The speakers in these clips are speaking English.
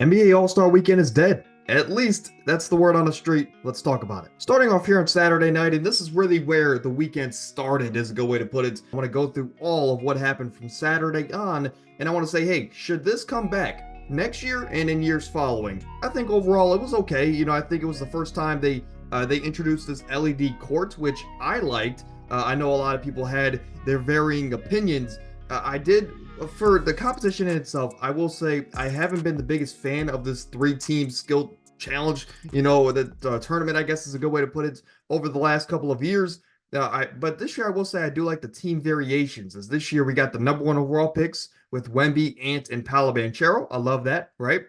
NBA All-Star Weekend is dead. At least that's the word on the street. Let's talk about it. Starting off here on Saturday night, and this is really where the weekend started, is a good way to put it. I want to go through all of what happened from Saturday on, and I want to say, hey, should this come back next year and in years following? I think overall it was okay. I think it was the first time they introduced this LED court, which I liked. I know a lot of people had their varying opinions. I did for the competition in itself, I will say I haven't been the biggest fan of this three-team skill challenge. The tournament, I guess, is a good way to put it. Over the last couple of years, but this year I will say I do like the team variations. As this year we got the number one overall picks with Wemby, Ant, and Paolo Banchero. I love that, right?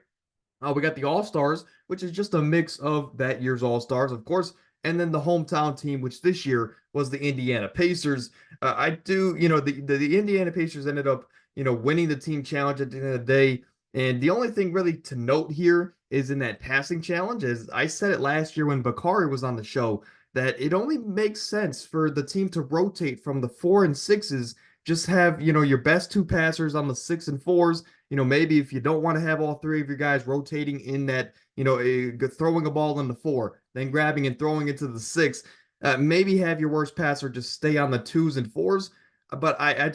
We got the All Stars, which is just a mix of that year's All Stars, of course, and then the hometown team, which this year was the Indiana Pacers. I do, the Indiana Pacers ended up, winning the team challenge at the end of the day. And the only thing really to note here is in that passing challenge, as I said it last year when Bakari was on the show, that it only makes sense for the team to rotate from the four and sixes. Just have, your best two passers on the six and fours. Maybe if you don't want to have all three of your guys rotating in that, throwing a ball in the four, then grabbing and throwing it to the six, maybe have your worst passer just stay on the twos and fours. But I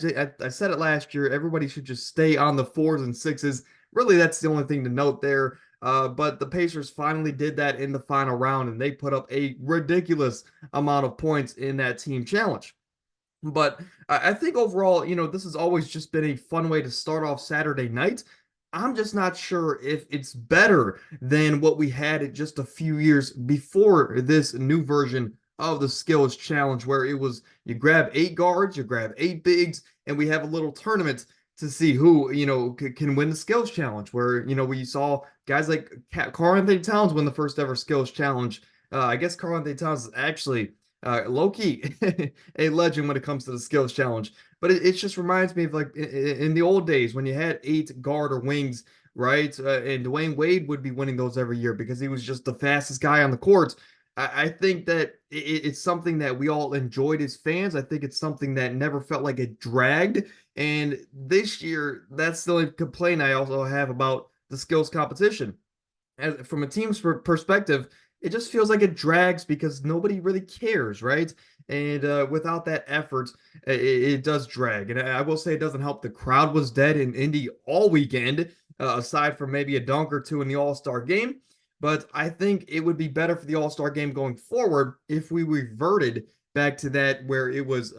said it last year, everybody should just stay on the fours and sixes. Really, that's the only thing to note there. But the Pacers finally did that in the final round, and they put up a ridiculous amount of points in that team challenge. But I think overall, this has always just been a fun way to start off Saturday night. I'm just not sure if it's better than what we had just a few years before this new version of the skills challenge, where it was you grab 8 guards, you grab 8 bigs, and we have a little tournament to see who can win the skills challenge. Where we saw guys like Karl-Anthony Towns win the first ever skills challenge. I guess Karl-Anthony Towns is actually low-key a legend when it comes to the skills challenge. But it just reminds me of like in the old days when you had 8 guard or wings, right? And Dwayne Wade would be winning those every year because he was just the fastest guy on the court. I think that it's something that we all enjoyed as fans. I think it's something that never felt like it dragged. And this year, that's the only complaint I also have about the skills competition. From a team's perspective, it just feels like it drags because nobody really cares, right? And without that effort, it does drag. And I will say it doesn't help. The crowd was dead in Indy all weekend, aside from maybe a dunk or two in the All Star game. But I think it would be better for the All Star game going forward if we reverted back to that where it was,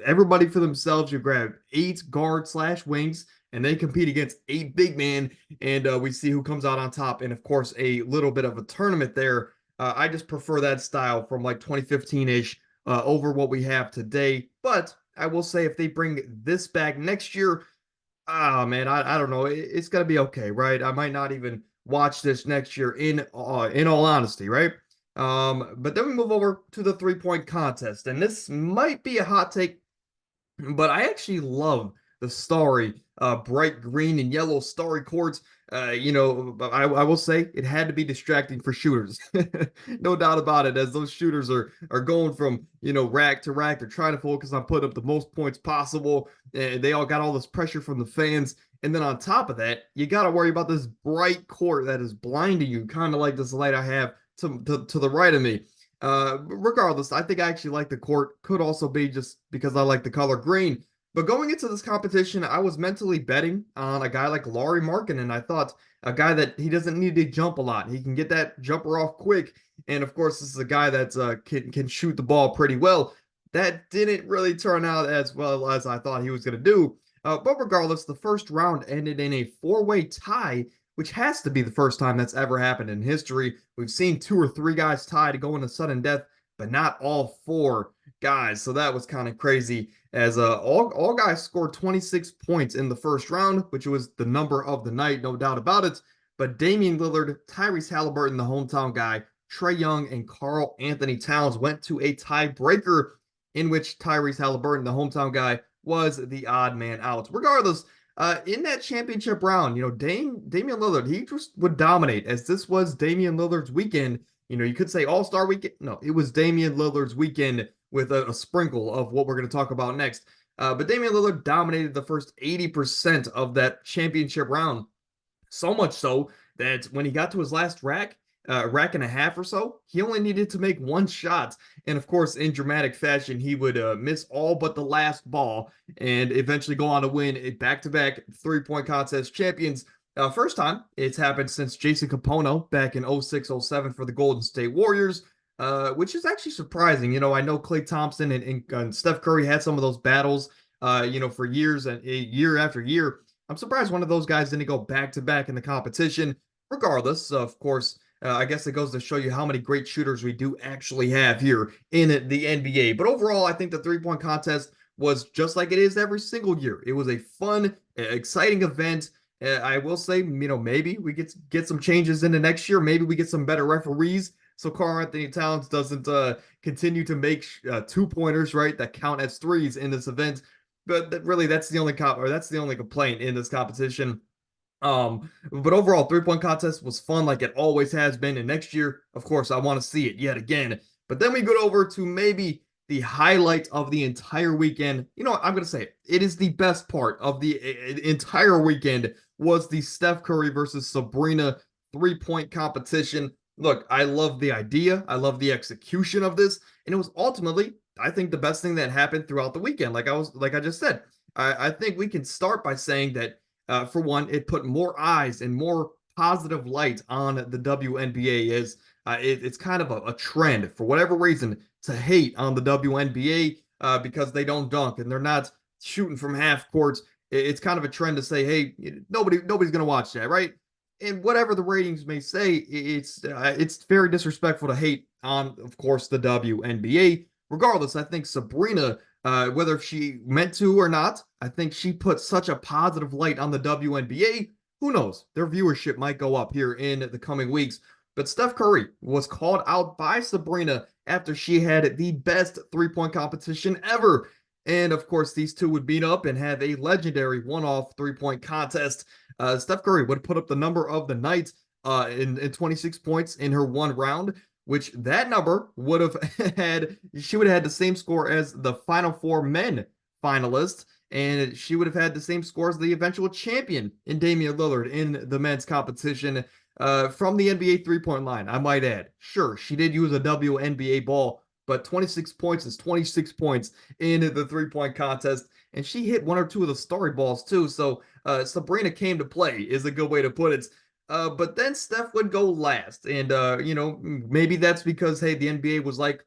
everybody for themselves. You grab 8 guard/wings and they compete against 8 big men, and we see who comes out on top. And of course, a little bit of a tournament there. I just prefer that style from like 2015 ish over what we have today. But I will say, if they bring this back next year, oh man, I don't know. It's gonna be okay, right? I might not even watch this next year in all honesty, right? But then we move over to the 3-point contest, and this might be a hot take, but I actually love the starry, bright green and yellow starry courts. I will say it had to be distracting for shooters, no doubt about it. As those shooters are going from rack to rack, they're trying to focus on putting up the most points possible, and they all got all this pressure from the fans. And then on top of that, you got to worry about this bright court that is blinding you, kind of like this light I have to the right of me. Regardless, I think I actually like the court. Could also be just because I like the color green. But going into this competition, I was mentally betting on a guy like Lauri Markkanen, and I thought a guy that he doesn't need to jump a lot. He can get that jumper off quick. And of course, this is a guy that can shoot the ball pretty well. That didn't really turn out as well as I thought he was going to do. But regardless, the first round ended in a four-way tie, which has to be the first time that's ever happened in history. We've seen 2 or 3 guys tie to go into sudden death, but not all 4 guys. So that was kind of crazy. As all guys scored 26 points in the first round, which was the number of the night, no doubt about it. But Damian Lillard, Tyrese Halliburton, the hometown guy, Trae Young, and Karl-Anthony Towns went to a tiebreaker in which Tyrese Halliburton, the hometown guy, was the odd man out. Regardless, in that championship round, Damian Lillard, he just would dominate, as this was Damian Lillard's weekend. You could say All-Star weekend. No, it was Damian Lillard's weekend with a sprinkle of what we're going to talk about next. But Damian Lillard dominated the first 80% of that championship round. So much so that when he got to his last rack and a half or so, he only needed to make one shot. And of course, in dramatic fashion, he would miss all but the last ball and eventually go on to win a back-to-back three-point contest champions. First time it's happened since Jason Capono back in 06-07 for the Golden State Warriors, which is actually surprising. I know Klay Thompson and Steph Curry had some of those battles, for years and year after year. I'm surprised one of those guys didn't go back to back in the competition. Regardless, of course, I guess it goes to show you how many great shooters we do actually have here in the NBA. But overall, I think the three-point contest was just like it is every single year. It was a fun, exciting event. I will say, maybe we get some changes in the next year. Maybe we get some better referees so Karl-Anthony Towns doesn't continue to make two-pointers, right, that count as threes in this event. But really, that's the only complaint in this competition. But overall, three-point contest was fun like it always has been. And next year, of course, I want to see it yet again. But then we go over to maybe the highlight of the entire weekend. I'm going to say it is the best part of the entire weekend was the Steph Curry versus Sabrina three-point competition. Look, I love the idea. I love the execution of this. And it was ultimately, I think, the best thing that happened throughout the weekend. Like I just said, I think we can start by saying that for one, it put more eyes and more positive light on the WNBA. It's kind of a trend for whatever reason to hate on the WNBA because they don't dunk and they're not shooting from half court. It's kind of a trend to say, hey, nobody's gonna watch that, right? And whatever the ratings may say, it's very disrespectful to hate on, of course, the WNBA. Regardless, I think Sabrina, whether she meant to or not, I think she put such a positive light on the WNBA. Who knows? Their viewership might go up here in the coming weeks. But Steph Curry was called out by Sabrina after she had the best three-point competition ever. And of course, these two would meet up and have a legendary one-off three-point contest. Steph Curry would put up the number of the night in 26 points in her one round, which that number would have she would have had the same score as the Final Four men finalist, and she would have had the same score as the eventual champion in Damian Lillard in the men's competition from the NBA three-point line, I might add. Sure, she did use a WNBA ball, but 26 points is 26 points in the three-point contest, and she hit one or two of the story balls too, so Sabrina came to play is a good way to put it. But then Steph would go last. And, maybe that's because, hey, the NBA was like,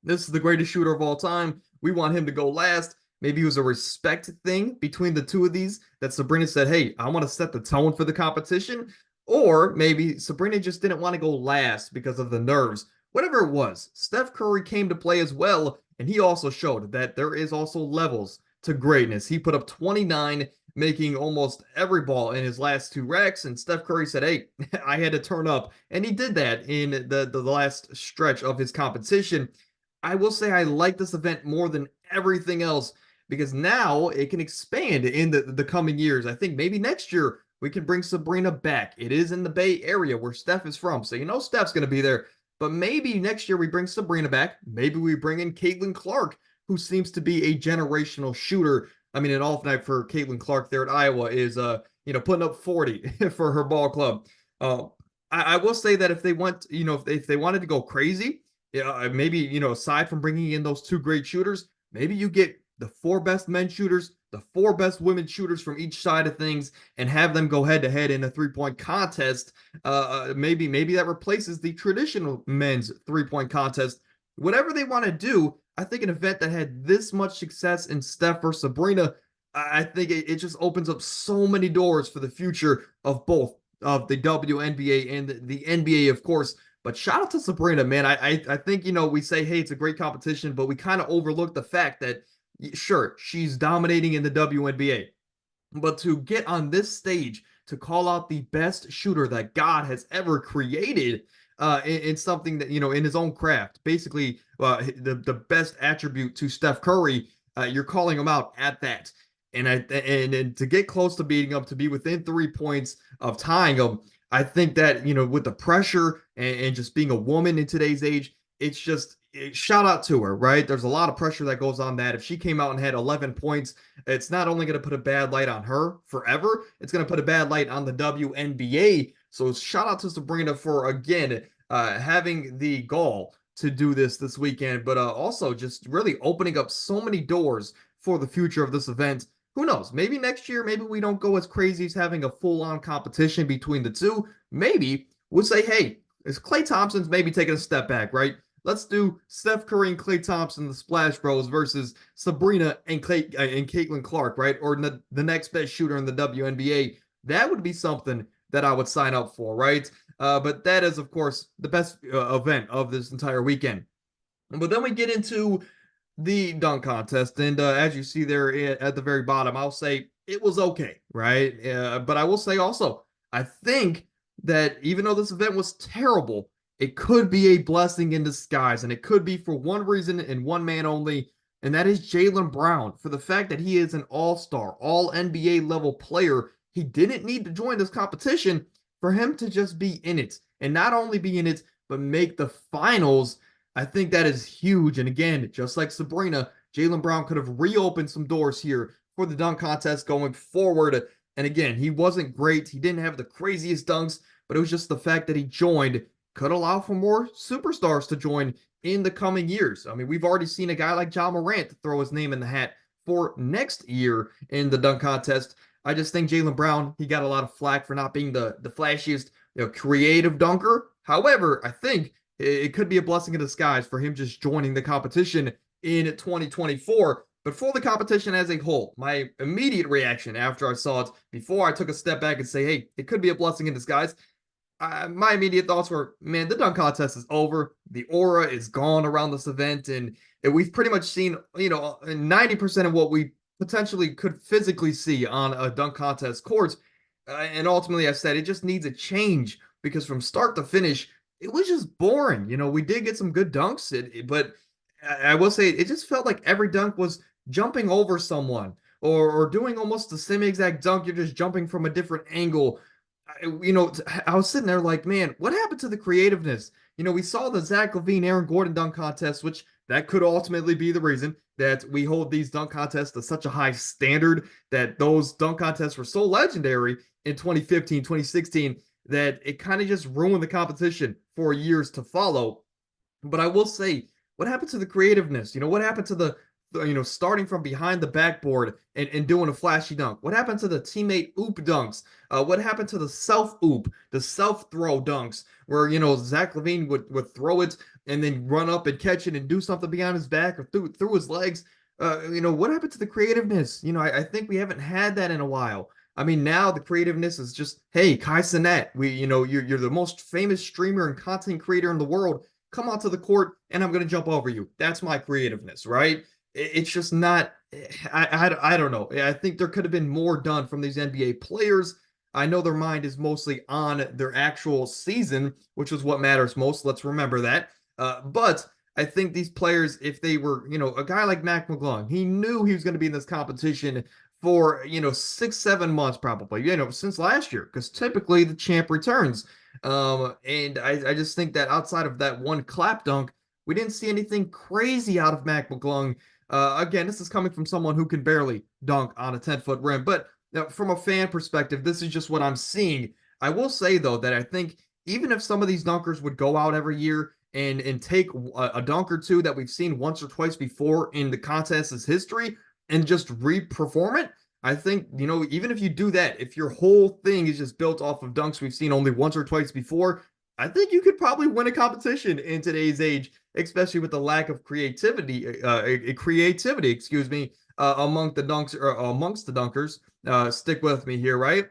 this is the greatest shooter of all time. We want him to go last. Maybe it was a respect thing between the two of these that Sabrina said, hey, I want to set the tone for the competition. Or maybe Sabrina just didn't want to go last because of the nerves. Whatever it was, Steph Curry came to play as well. And he also showed that there is also levels to greatness. He put up 29, making almost every ball in his last two racks. And Steph Curry said, hey, I had to turn up. And he did that in the last stretch of his competition. I will say I like this event more than everything else because now it can expand in the coming years. I think maybe next year we can bring Sabrina back. It is in the Bay Area where Steph is from. So Steph's going to be there. But maybe next year we bring Sabrina back. Maybe we bring in Caitlin Clark, who seems to be a generational shooter. I mean, an off night for Caitlin Clark there at Iowa is, putting up 40 for her ball club. I will say that if they want, if they wanted to go crazy, yeah, maybe, aside from bringing in those two great shooters, maybe you get the four best men shooters, the four best women shooters from each side of things, and have them go head to head in a three-point contest. Maybe that replaces the traditional men's three-point contest. Whatever they want to do, I think an event that had this much success in Steph or Sabrina, I think it just opens up so many doors for the future of both of the WNBA and the NBA, of course. But shout out to Sabrina, man. I think, we say, hey, it's a great competition, but we kind of overlook the fact that, sure, she's dominating in the WNBA. But to get on this stage to call out the best shooter that God has ever created in something that, in his own craft, basically the best attribute to Steph Curry, you're calling him out at that. And to get close to beating him, to be within 3 points of tying him, I think that, with the pressure and just being a woman in today's age, it's just, shout out to her, right? There's a lot of pressure that goes on that. If she came out and had 11 points, it's not only going to put a bad light on her forever, it's going to put a bad light on the WNBA. So shout out to Sabrina for, again, having the gall to do this weekend, but also just really opening up so many doors for the future of this event. Who knows? Maybe next year, maybe we don't go as crazy as having a full-on competition between the two. Maybe we'll say, hey, is Klay Thompson's maybe taking a step back, right? Let's do Steph Curry and Klay Thompson, the Splash Bros, versus Sabrina and Caitlin Clark, right? Or the next best shooter in the WNBA. That would be something that I would sign up for, right? But that is, of course, the best event of this entire weekend. But then we get into the dunk contest, and as you see there at the very bottom, I'll say it was okay, right? But I will say also, I think that even though this event was terrible, it could be a blessing in disguise, and it could be for one reason and one man only, and that is Jaylen Brown. For the fact that he is an all-star, all NBA level player, he didn't need to join this competition for him to just be in it, and not only be in it, but make the finals. I think that is huge. And again, just like Sabrina, Jaylen Brown could have reopened some doors here for the dunk contest going forward. And again, he wasn't great. He didn't have the craziest dunks, but it was just the fact that he joined could allow for more superstars to join in the coming years. I mean, we've already seen a guy like Ja Morant throw his name in the hat for next year in the dunk contest. I just think Jaylen Brown, he got a lot of flack for not being the flashiest, creative dunker. However, I think it could be a blessing in disguise for him just joining the competition in 2024. But for the competition as a whole, my immediate reaction after I saw it, before I took a step back and say, hey, it could be a blessing in disguise, my immediate thoughts were, man, the dunk contest is over. The aura is gone around this event, and we've pretty much seen, 90% of what we potentially could physically see on a dunk contest court. And ultimately, I said it just needs a change, because from start to finish, it was just boring. We did get some good dunks, but I will say it just felt like every dunk was jumping over someone, or doing almost the same exact dunk. You're just jumping from a different angle. I was sitting there like, man, what happened to the creativeness? We saw the Zach LaVine, Aaron Gordon dunk contest, which that could ultimately be the reason that we hold these dunk contests to such a high standard, that those dunk contests were so legendary in 2015, 2016, that it kind of just ruined the competition for years to follow. But I will say, what happened to the creativeness? What happened to the starting from behind the backboard and doing a flashy dunk? What happened to the teammate oop dunks? What happened to the self oop, the self throw dunks, where Zach LaVine would throw it and then run up and catch it and do something behind his back or through his legs? What happened to the creativeness? I think we haven't had that in a while. I mean, now the creativeness is just, hey, Kai Cenat, you're the most famous streamer and content creator in the world. Come onto the court and I'm going to jump over you. That's my creativeness, right? It's just not, I don't know. I think there could have been more done from these NBA players. I know their mind is mostly on their actual season, which is what matters most. Let's remember that. But I think these players, if they were, a guy like Mac McClung, he knew he was going to be in this competition for 6-7 months probably, since last year, because typically the champ returns. And I just think that outside of that one clap dunk, we didn't see anything crazy out of Mac McClung. Again, this is coming from someone who can barely dunk on a 10-foot rim, but from a fan perspective, this is just what I'm seeing. I will say though that I think even if some of these dunkers would go out every year and take a dunk or two that we've seen once or twice before in the contest's history and just re-perform it, I think, even if you do that, if your whole thing is just built off of dunks we've seen only once or twice before, I think you could probably win a competition in today's age, especially with the lack of creativity, among the dunks or amongst the dunkers. Stick with me here, right?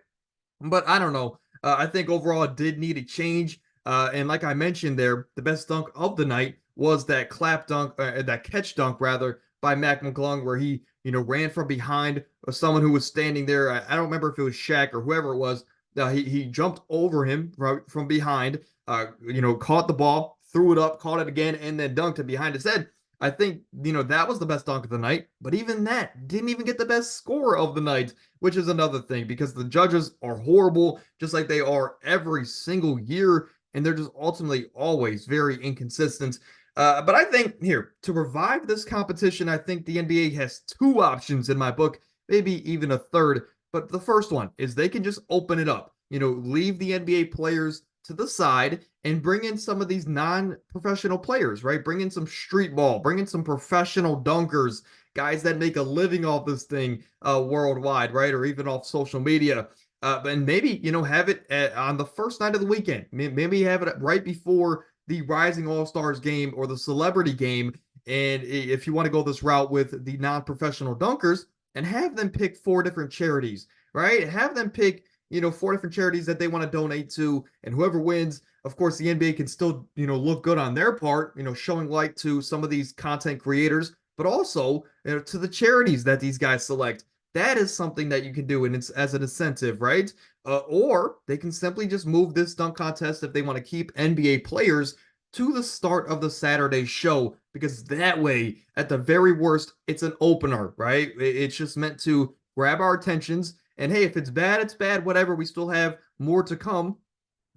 But I don't know. I think overall it did need a change. And like I mentioned there, the best dunk of the night was that that catch dunk rather, by Mac McClung, where he, ran from behind someone who was standing there. I don't remember if it was Shaq or whoever it was. He jumped over him from behind, caught the ball, threw it up, caught it again, and then dunked it behind his head. I think, that was the best dunk of the night, but even that didn't even get the best score of the night, which is another thing, because the judges are horrible, just like they are every single year, and they're just ultimately always very inconsistent. But I think here to revive this competition, I think the NBA has two options in my book, maybe even a third. But the first one is they can just open it up, leave the NBA players to the side and bring in some of these non-professional players, right? Bring in some street ball, bring in some professional dunkers, guys that make a living off this thing worldwide, right? Or even off social media. And maybe, have it on the first night of the weekend. Maybe have it right before the Rising All Stars game or the celebrity game. And if you want to go this route with the non-professional dunkers, and have them pick four different charities, right? Have them pick, four different charities that they want to donate to, and whoever wins, of course, the NBA can still, look good on their part, showing light to some of these content creators, but also, to the charities that these guys select. That is something that you can do, and it's as an incentive, right? Or they can simply just move this dunk contest if they want to keep NBA players to the start of the Saturday show, because that way, at the very worst, it's an opener, right? It's just meant to grab our attentions. And hey, if it's bad, it's bad, whatever. We still have more to come,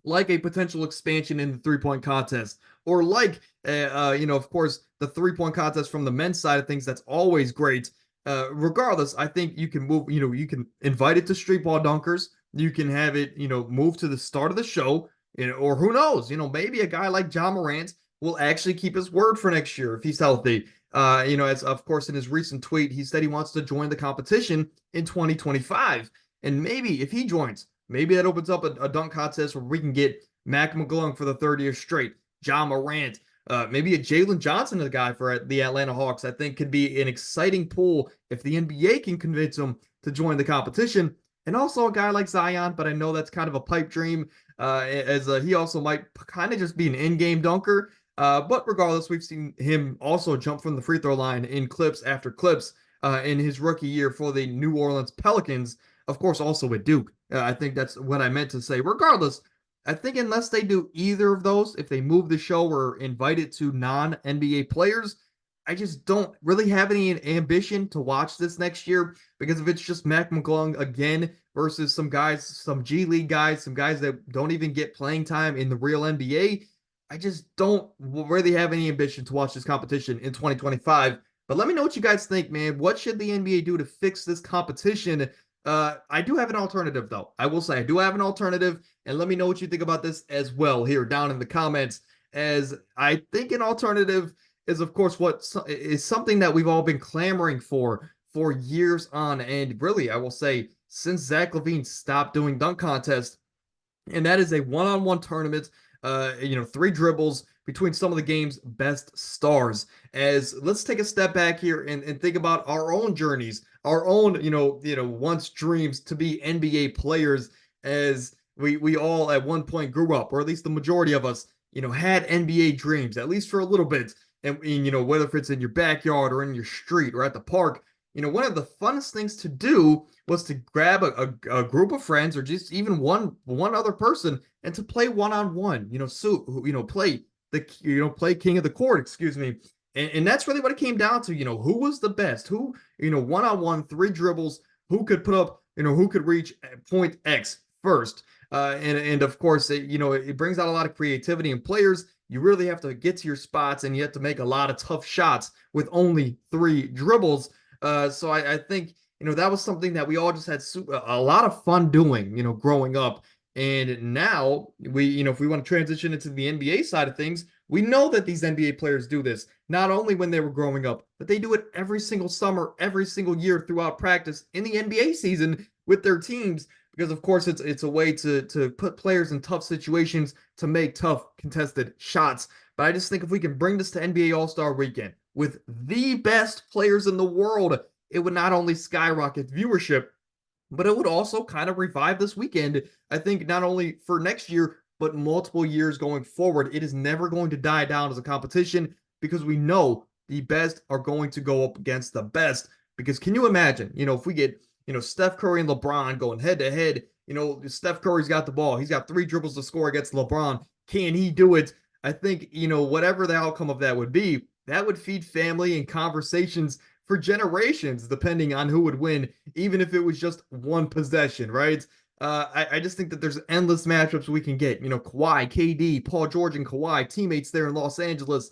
like a potential expansion in the 3-point contest, or like, of course, the 3-point contest from the men's side of things. That's always great. Regardless, I think you can move, you can invite it to street ball dunkers. You can have it, move to the start of the show, or who knows, maybe a guy like Ja Morant will actually keep his word for next year if he's healthy. As of course in his recent tweet, he said he wants to join the competition in 2025. And maybe if he joins, maybe that opens up a dunk contest where we can get Mac McClung for the third year straight, Ja Morant, maybe a Jalen Johnson, the guy for the Atlanta Hawks. I think could be an exciting pool if the NBA can convince him to join the competition. And also a guy like Zion, but I know that's kind of a pipe dream, as he also might kind of just be an in-game dunker. But regardless, we've seen him also jump from the free throw line in clips after clips in his rookie year for the New Orleans Pelicans. Of course, also with Duke. I think that's what I meant to say. Regardless, I think unless they do either of those, if they move the show or invite it to non-NBA players, I just don't really have any ambition to watch this next year, because if it's just Mac McClung again versus some guys, some G League guys, some guys that don't even get playing time in the real NBA, I just don't really have any ambition to watch this competition in 2025. But let me know what you guys think, man. What should the NBA do to fix this competition? I do have an alternative, though. I will say I do have an alternative, and let me know what you think about this as well here down in the comments. As I think an alternative is, of course, what is something that we've all been clamoring for years on, and really, I will say, since Zach LaVine stopped doing dunk contests, and that is a one-on-one tournament. 3 dribbles between some of the game's best stars. As let's take a step back here and think about our own journeys, our own, once dreams to be NBA players, as we all at one point grew up, or at least the majority of us, had NBA dreams, at least for a little bit. And whether if it's in your backyard or in your street or at the park, one of the funnest things to do was to grab a group of friends, or just even one other person, and to play one-on-one, play king of the court, excuse me. And that's really what it came down to, who was the best, who, one-on-one, 3 dribbles, who could put up, who could reach point X first. And of course, it brings out a lot of creativity in players. You really have to get to your spots, and you have to make a lot of tough shots with only 3 dribbles. So I think, that was something that we all just had a lot of fun doing, growing up. And now we, if we want to transition into the NBA side of things, we know that these NBA players do this not only when they were growing up, but they do it every single summer, every single year throughout practice in the NBA season with their teams. Because of course it's a way to put players in tough situations, to make tough contested shots. But I just think if we can bring this to NBA All-Star Weekend with the best players in the world, it would not only skyrocket viewership, but it would also kind of revive this weekend. I think not only for next year, but multiple years going forward. It is never going to die down as a competition, because we know the best are going to go up against the best. Because can you imagine, if we get, Steph Curry and LeBron going head to head, Steph Curry's got the ball. He's got 3 dribbles to score against LeBron. Can he do it? I think, whatever the outcome of that would be, that would feed family and conversations for generations, depending on who would win, even if it was just one possession, right? I just think that there's endless matchups we can get. You know, Kawhi, KD, Paul George, and Kawhi, teammates there in Los Angeles.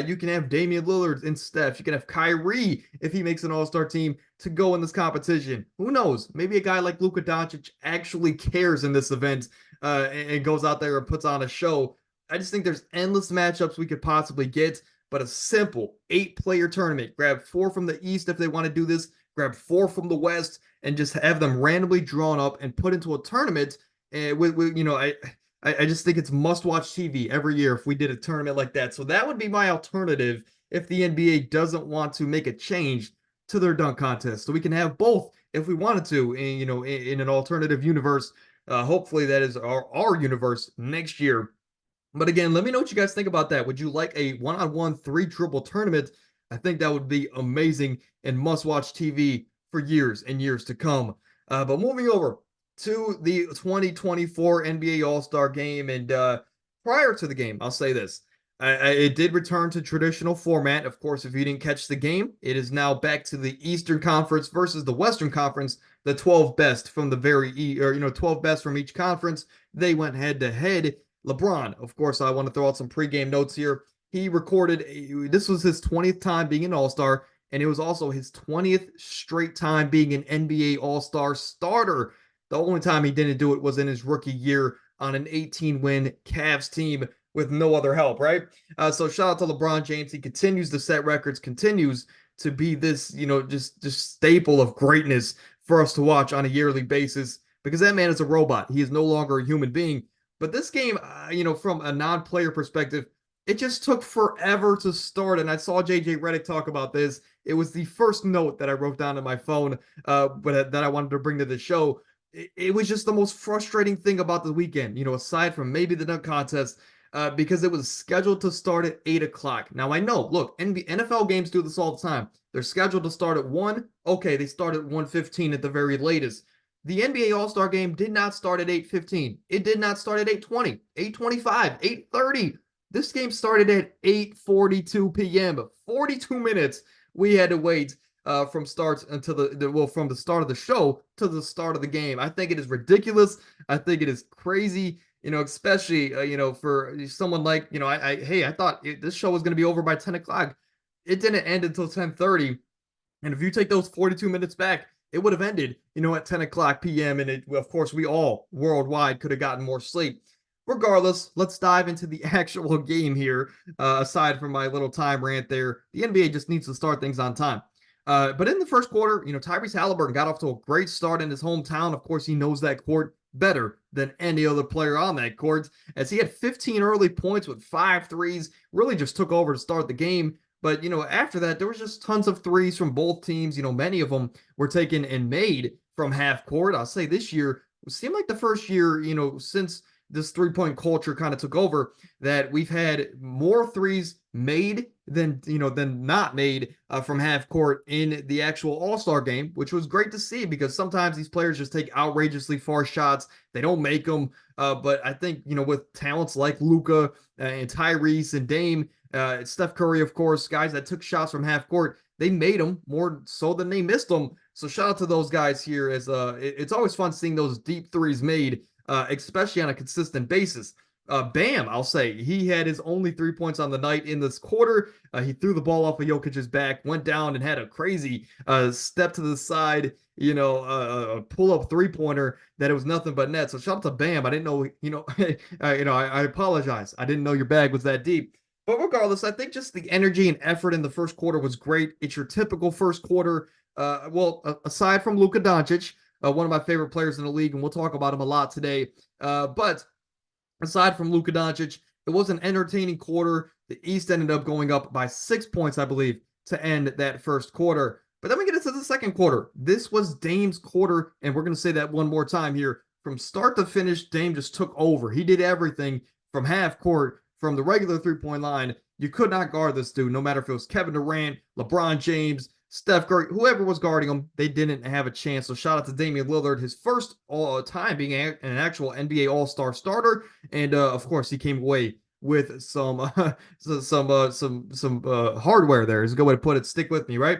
You can have Damian Lillard and Steph. You can have Kyrie if he makes an All-Star team to go in this competition. Who knows? Maybe a guy like Luka Doncic actually cares in this event and goes out there and puts on a show. I just think there's endless matchups we could possibly get, but a simple 8-player tournament. Grab 4 from the East if they want to do this. Grab 4 from the West and just have them randomly drawn up and put into a tournament. And with you know, I just think it's must-watch TV every year if we did a tournament like that. So that would be my alternative if the NBA doesn't want to make a change to their dunk contest. So we can have both if we wanted to, in an alternative universe. Hopefully that is our universe next year. But again, let me know what you guys think about that. Would you like a one-on-one 3 dribble tournament? I think that would be amazing and must-watch TV for years and years to come. But moving over to the 2024 NBA All-Star Game, and prior to the game, I'll say this. It did return to traditional format. Of course, if you didn't catch the game, it is now back to the Eastern Conference versus the Western Conference. The 12 best from the 12 best from each conference. They went head to head. LeBron, of course, I want to throw out some pregame notes here. He recorded, this was his 20th time being an All-Star, and it was also his 20th straight time being an NBA All-Star starter. The only time he didn't do it was in his rookie year on an 18-win Cavs team with no other help, right? So shout out to LeBron James. He continues to set records, continues to be this, just staple of greatness for us to watch on a yearly basis, because that man is a robot. He is no longer a human being. But this game, from a non-player perspective, it just took forever to start. And I saw JJ Redick talk about this. It was the first note that I wrote down on my phone, but that I wanted to bring to the show. It was just the most frustrating thing about the weekend, aside from maybe the dunk contest, because it was scheduled to start at 8 o'clock. Now, I know, look, NFL games do this all the time. They're scheduled to start at 1. Okay, they start at 1:15 at the very latest. The NBA All-Star Game did not start at 8:15. It did not start at 8:20, 8:25, 8:30. This game started at 8:42 p.m. 42 minutes we had to wait from start until from the start of the show to the start of the game. I think it is ridiculous. I think it is crazy. Especially for someone like I thought this show was going to be over by 10 o'clock. It didn't end until 10:30, and if you take those 42 minutes back, it would have ended at 10 o'clock p.m. And of course, we all worldwide could have gotten more sleep. Regardless, let's dive into the actual game here. Aside from my little time rant there, the NBA just needs to start things on time. But in the first quarter, Tyrese Halliburton got off to a great start in his hometown. Of course, he knows that court better than any other player on that court, as he had 15 early points with 5 threes, really just took over to start the game. But, after that, there was just tons of threes from both teams. Many of them were taken and made from half court. I'll say this year, it seemed like the first year, since this 3-point culture kind of took over, that we've had more threes made than not made from half court in the actual All-Star game, which was great to see, because sometimes these players just take outrageously far shots. They don't make them. But I think, with talents like Luka and Tyrese and Dame, Steph Curry, of course, guys that took shots from half court, they made them more so than they missed them. So shout out to those guys here, as it's always fun seeing those deep threes made, especially on a consistent basis. Bam, I'll say, he had his only 3 points on the night in this quarter. He threw the ball off of Jokic's back, went down and had a crazy step to the side, a pull-up three-pointer that it was nothing but net. So shout out to Bam. I didn't know, I apologize. I didn't know your bag was that deep. But regardless, I think just the energy and effort in the first quarter was great. It's your typical first quarter. Aside from Luka Doncic, one of my favorite players in the league, and we'll talk about him a lot today. But aside from Luka Doncic, it was an entertaining quarter. The East ended up going up by 6 points, I believe, to end that first quarter. But then we get into the second quarter. This was Dame's quarter, and we're going to say that one more time here. From start to finish, Dame just took over. He did everything from half court, from the regular 3-point line. You could not guard this dude, no matter if it was Kevin Durant, LeBron James, Steph Curry, whoever was guarding him, they didn't have a chance. So shout out to Damian Lillard, his first time being an actual NBA All-Star starter, and of course he came away with some hardware there. Is a good way to put it. Stick with me, right?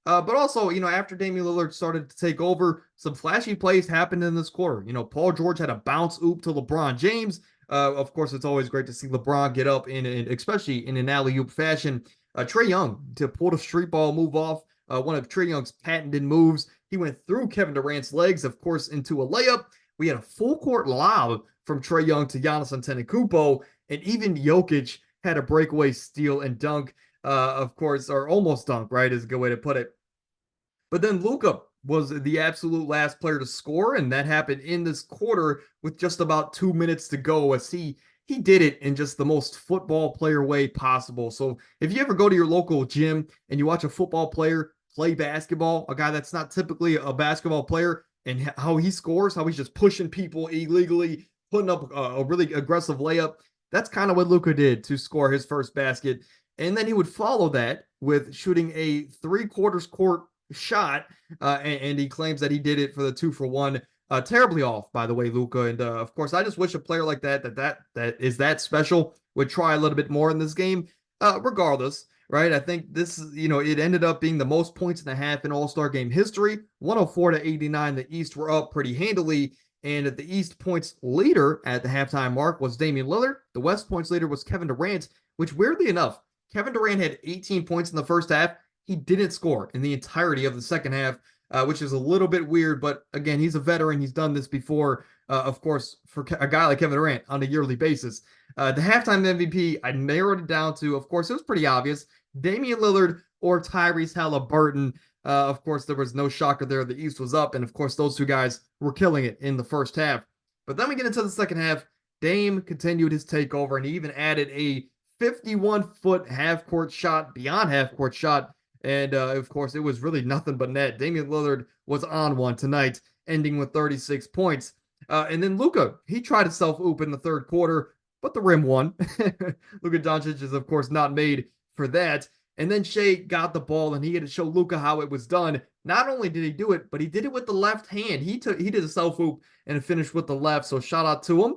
But also, after Damian Lillard started to take over, some flashy plays happened in this quarter. Paul George had a bounce oop to LeBron James. Of course, it's always great to see LeBron get up especially in an alley oop fashion. Trae Young to pull the street ball move off, one of Trae Young's patented moves. He went through Kevin Durant's legs, of course, into a layup. We had a full court lob from Trae Young to Giannis Antetokounmpo, and even Jokic had a breakaway steal and dunk, of course, or almost dunk, right, is a good way to put it. But then Luka was the absolute last player to score, and that happened in this quarter with just about 2 minutes to go, as he did it in just the most football player way possible. So if you ever go to your local gym and you watch a football player play basketball, a guy that's not typically a basketball player, and how he scores, how he's just pushing people illegally, putting up a really aggressive layup, that's kind of what Luka did to score his first basket. And then he would follow that with shooting a 3/4 court shot, and he claims that he did it for the 2-for-1. Terribly off, by the way, Luka. And of course, I just wish a player like that is that special would try a little bit more in this game. Regardless, right? I think this, it ended up being the most points and a half in All-Star game history. 104-89. The East were up pretty handily. And the East points leader at the halftime mark was Damian Lillard. The West points leader was Kevin Durant, which weirdly enough, Kevin Durant had 18 points in the first half. He didn't score in the entirety of the second half, which is a little bit weird. But again, he's a veteran. He's done this before, of course, for a guy like Kevin Durant on a yearly basis. The halftime MVP, I narrowed it down to, of course, it was pretty obvious, Damian Lillard or Tyrese Halliburton. Of course, there was no shocker there. The East was up. And of course, those two guys were killing it in the first half. But then we get into the second half. Dame continued his takeover, and he even added a 51-foot half-court shot, beyond half-court shot. And, of course, it was really nothing but net. Damian Lillard was on one tonight, ending with 36 points. And then Luka, he tried to self-oop in the third quarter, but the rim won. Luka Doncic is, of course, not made for that. And then Shea got the ball, and he had to show Luka how it was done. Not only did he do it, but he did it with the left hand. He did a self-oop and finished with the left, so shout out to him.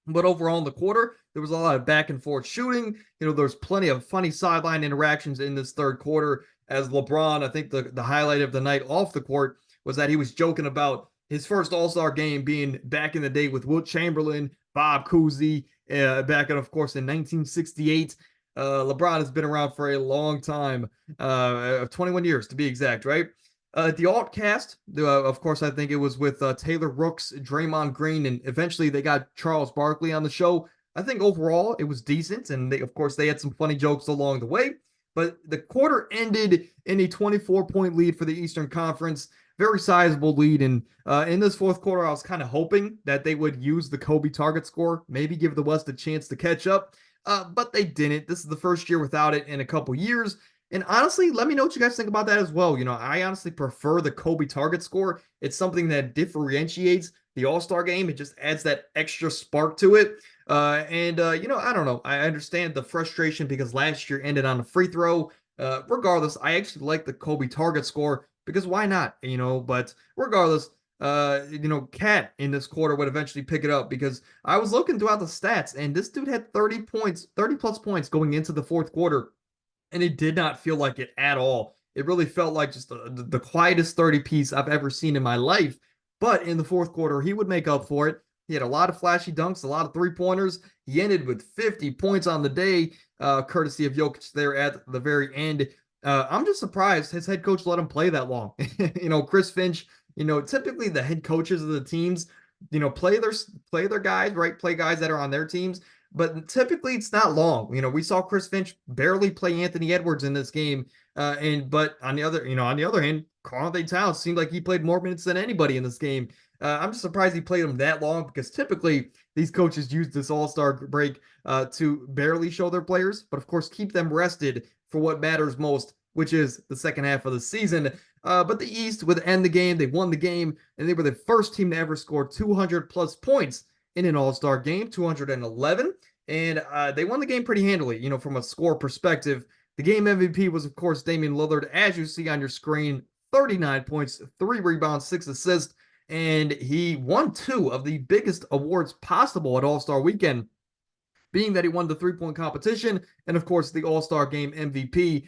But overall in the quarter, there was a lot of back and forth shooting. There's plenty of funny sideline interactions in this third quarter, as LeBron, I think the highlight of the night off the court was that he was joking about his first All-Star game being back in the day with Wilt Chamberlain, Bob Cousy, back in, of course, in 1968. LeBron has been around for a long time, 21 years to be exact, right? The alt cast, of course, I think it was with Taylor Rooks, Draymond Green, and eventually they got Charles Barkley on the show. I think overall it was decent, and of course, they had some funny jokes along the way. But the quarter ended in a 24-point lead for the Eastern Conference, very sizable lead. And in this fourth quarter, I was kind of hoping that they would use the Kobe target score, maybe give the West a chance to catch up, but they didn't. This is the first year without it in a couple years. And honestly, let me know what you guys think about that as well. I honestly prefer the Kobe target score. It's something that differentiates the All-Star game. It just adds that extra spark to it. I don't know. I understand the frustration because last year ended on a free throw. Regardless, I actually like the Kobe target score because why not? But regardless, Cat in this quarter would eventually pick it up because I was looking throughout the stats and this dude had 30 points, 30 plus points going into the fourth quarter. And it did not feel like it at all. It really felt like just the quietest 30 piece I've ever seen in my life. But in the fourth quarter, he would make up for it. He had a lot of flashy dunks, a lot of three-pointers. He ended with 50 points on the day, courtesy of Jokic there at the very end. I'm just surprised his head coach let him play that long. Chris Finch, typically the head coaches of the teams, play their guys, right? Play guys that are on their teams. But typically it's not long. We saw Chris Finch barely play Anthony Edwards in this game. But on the other hand, Karl-Anthony Towns seemed like he played more minutes than anybody in this game. I'm just surprised he played him that long because typically these coaches use this All-Star break to barely show their players, but of course keep them rested for what matters most, which is the second half of the season. But the East would end the game. They won the game, and they were the first team to ever score 200 plus points in an All-Star game, 211. And they won the game pretty handily, from a score perspective. The game MVP was, of course, Damian Lillard, as you see on your screen, 39 points, 3 rebounds, 6 assists, and he won 2 of the biggest awards possible at All-Star Weekend, being that he won the three-point competition and, of course, the All-Star Game MVP.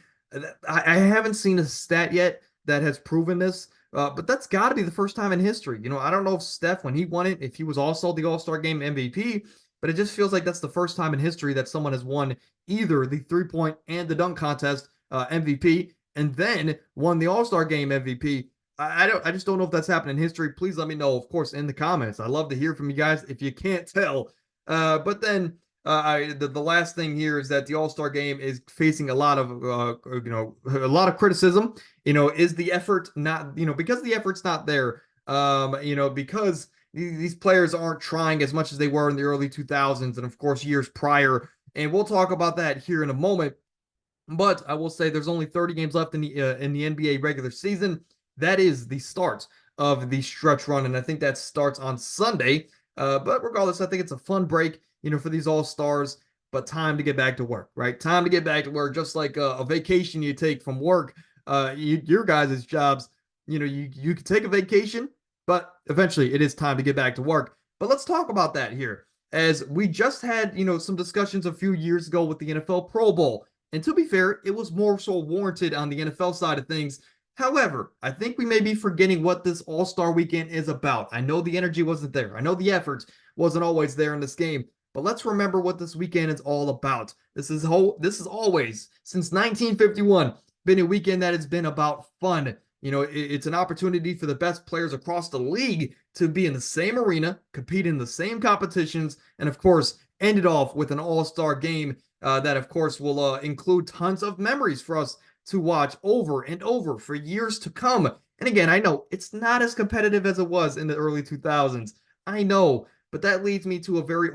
I haven't seen a stat yet that has proven this. But that's got to be the first time in history. I don't know if Steph, when he won it, if he was also the All-Star Game MVP, but it just feels like that's the first time in history that someone has won either the three-point and the dunk contest MVP, and then won the All-Star Game MVP. I just don't know if that's happened in history. Please let me know, of course, in the comments. I love to hear from you guys if you can't tell. But then the last thing here is that the All-Star Game is facing a lot of a lot of criticism. Is the effort not, because the effort's not there, because these players aren't trying as much as they were in the early 2000s and of course years prior. And we'll talk about that here in a moment. But I will say there's only 30 games left in the NBA regular season. That is the start of the stretch run, and I think that starts on Sunday. But regardless, I think it's a fun break, for these All Stars. But time to get back to work, right? Time to get back to work, just like a vacation you take from work. Your guys' jobs, you can take a vacation, but eventually it is time to get back to work. But let's talk about that here, as we just had, some discussions a few years ago with the NFL Pro Bowl. And to be fair, it was more so warranted on the NFL side of things. However, I think we may be forgetting what this All-Star weekend is about. I know the energy wasn't there. I know the effort wasn't always there in this game. But let's remember what this weekend is all about. This is always, since 1951, been a weekend that has been about fun. It's an opportunity for the best players across the league to be in the same arena, compete in the same competitions, and of course, end it off with an All-Star game that, of course, will include tons of memories for us to watch over and over for years to come. And again, I know it's not as competitive as it was in the early 2000s. I know, but that leads me to a very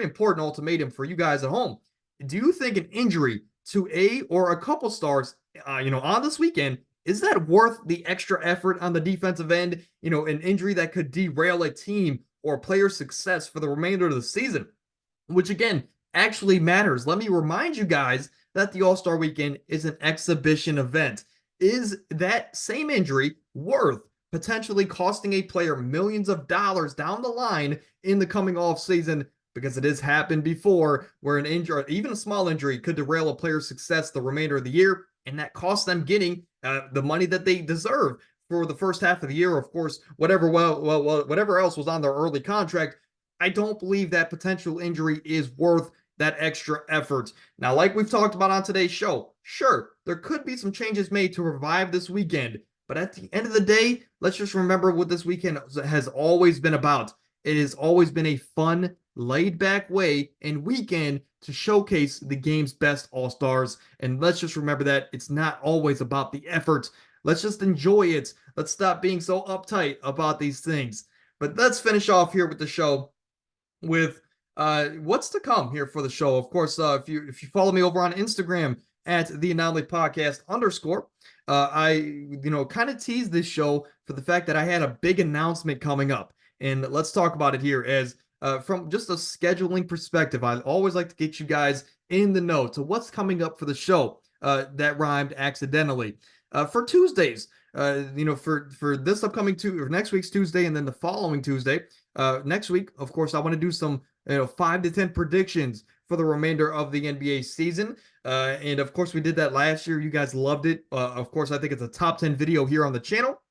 important ultimatum for you guys at home. Do you think an injury to a or a couple stars, on this weekend, is that worth the extra effort on the defensive end? An injury that could derail a team or player's success for the remainder of the season, which again actually matters. Let me remind you guys that the All-Star weekend is an exhibition event. Is that same injury worth potentially costing a player millions of dollars down the line in the coming off season? Because it has happened before where an injury, even a small injury, could derail a player's success the remainder of the year, and that costs them getting the money that they deserve for the first half of the year. Of course, whatever else was on their early contract. I don't believe that potential injury is worth that extra effort. Now, like we've talked about on today's show, sure, there could be some changes made to revive this weekend, but at the end of the day, let's just remember what this weekend has always been about. It has always been a fun, laid-back way and weekend to showcase the game's best All-Stars, and let's just remember that it's not always about the effort. Let's just enjoy it. Let's stop being so uptight about these things. But let's finish off here with the show with what's to come here for the show. Of course, if you follow me over on Instagram at the Anomaly Podcast _, I kind of teased this show for the fact that I had a big announcement coming up, and let's talk about it here. As from just a scheduling perspective, I always like to get you guys in the know to what's coming up for the show. That rhymed accidentally. For Tuesdays, for this upcoming or next week's Tuesday, and then the following Tuesday. Next week, of course, I want to do some 5 to 10 predictions for the remainder of the NBA season. And of course, we did that last year. You guys loved it. Of course, I think it's a top 10 video here on the channel.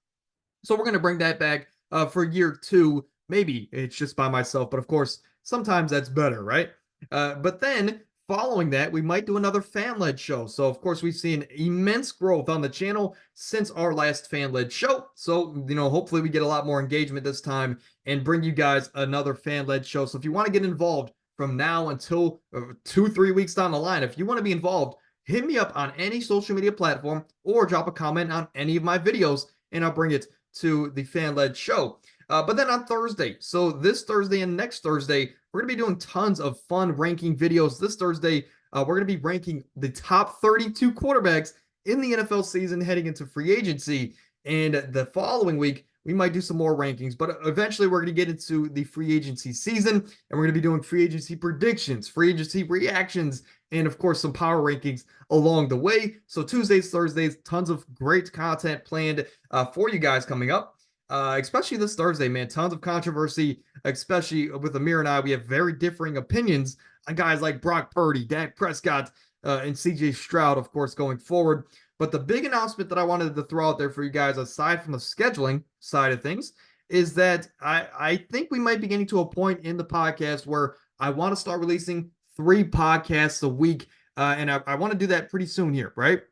So we're going to bring that back for year 2. Maybe it's just by myself, but of course, sometimes that's better, right? But then following that, we might do another fan-led show. So, of course, we've seen immense growth on the channel since our last fan-led show. So, hopefully we get a lot more engagement this time and bring you guys another fan-led show. So if you want to get involved from now until 2-3 weeks down the line, if you want to be involved, hit me up on any social media platform or drop a comment on any of my videos, and I'll bring it to the fan-led show. But then on Thursday, so this Thursday and next Thursday, we're going to be doing tons of fun ranking videos. This Thursday, we're going to be ranking the top 32 quarterbacks in the NFL season heading into free agency. And the following week, we might do some more rankings, but eventually we're going to get into the free agency season, and we're going to be doing free agency predictions, free agency reactions, and of course some power rankings along the way. So Tuesdays, Thursdays, tons of great content planned for you guys coming up. Especially this Thursday, man, tons of controversy, especially with Amir and I. We have very differing opinions on guys like Brock Purdy, Dak Prescott, and CJ Stroud, of course, going forward. But the big announcement that I wanted to throw out there for you guys, aside from the scheduling side of things, is that I think we might be getting to a point in the podcast where I want to start releasing 3 podcasts a week. And I want to do that pretty soon here, right?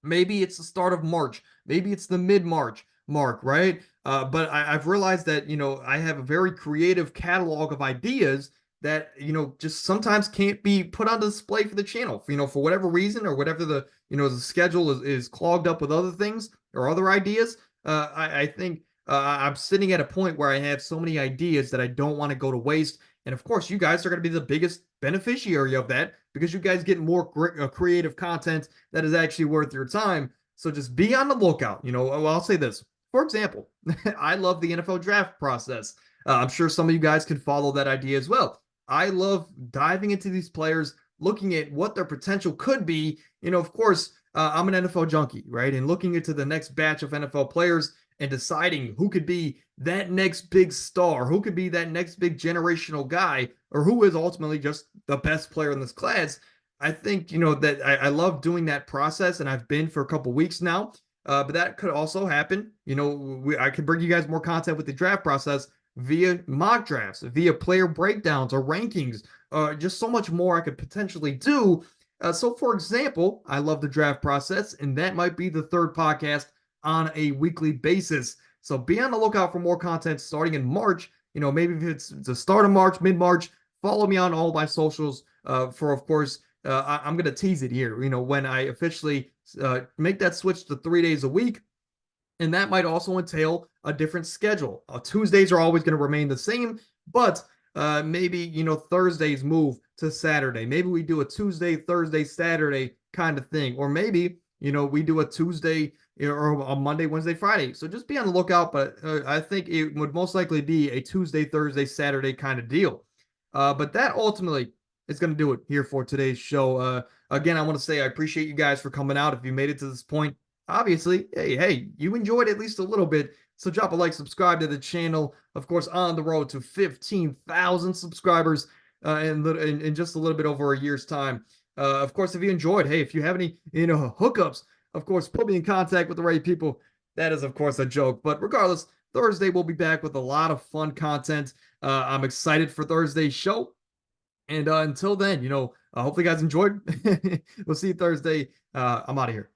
Maybe it's the start of March. Maybe it's the mid-March mark, right? But I've realized that, I have a very creative catalog of ideas that, just sometimes can't be put on display for the channel, for whatever reason or whatever the schedule is clogged up with other things or other ideas. I think I'm sitting at a point where I have so many ideas that I don't want to go to waste. And of course, you guys are going to be the biggest beneficiary of that because you guys get more creative content that is actually worth your time. So just be on the lookout. I'll say this. For example, I love the NFL draft process. I'm sure some of you guys can follow that idea as well. I love diving into these players, looking at what their potential could be. Of course, I'm an NFL junkie, right? And looking into the next batch of NFL players and deciding who could be that next big star, who could be that next big generational guy, or who is ultimately just the best player in this class. I think, that I love doing that process, and I've been for a couple weeks now. But that could also happen. I could bring you guys more content with the draft process via mock drafts, via player breakdowns or rankings, just so much more I could potentially do. So, for example, I love the draft process, and that might be the third podcast on a weekly basis. So be on the lookout for more content starting in March. Maybe if it's the start of March, mid-March, follow me on all my socials for, of course, I'm going to tease it here, when I officially make that switch to 3 days a week. And that might also entail a different schedule. Tuesdays are always going to remain the same, but maybe, Thursdays move to Saturday. Maybe we do a Tuesday, Thursday, Saturday kind of thing. Or maybe, we do a Tuesday or a Monday, Wednesday, Friday. So just be on the lookout. But I think it would most likely be a Tuesday, Thursday, Saturday kind of deal. But that ultimately is going to do it here for today's show. Again, I want to say I appreciate you guys for coming out. If you made it to this point, obviously, hey, you enjoyed at least a little bit. So drop a like, subscribe to the channel. Of course, on the road to 15,000 subscribers in just a little bit over a year's time. Of course, if you enjoyed, hey, if you have any hookups, of course, put me in contact with the right people. That is, of course, a joke. But regardless, Thursday we'll be back with a lot of fun content. I'm excited for Thursday's show. And until then, hopefully you guys enjoyed. We'll see you Thursday. I'm out of here.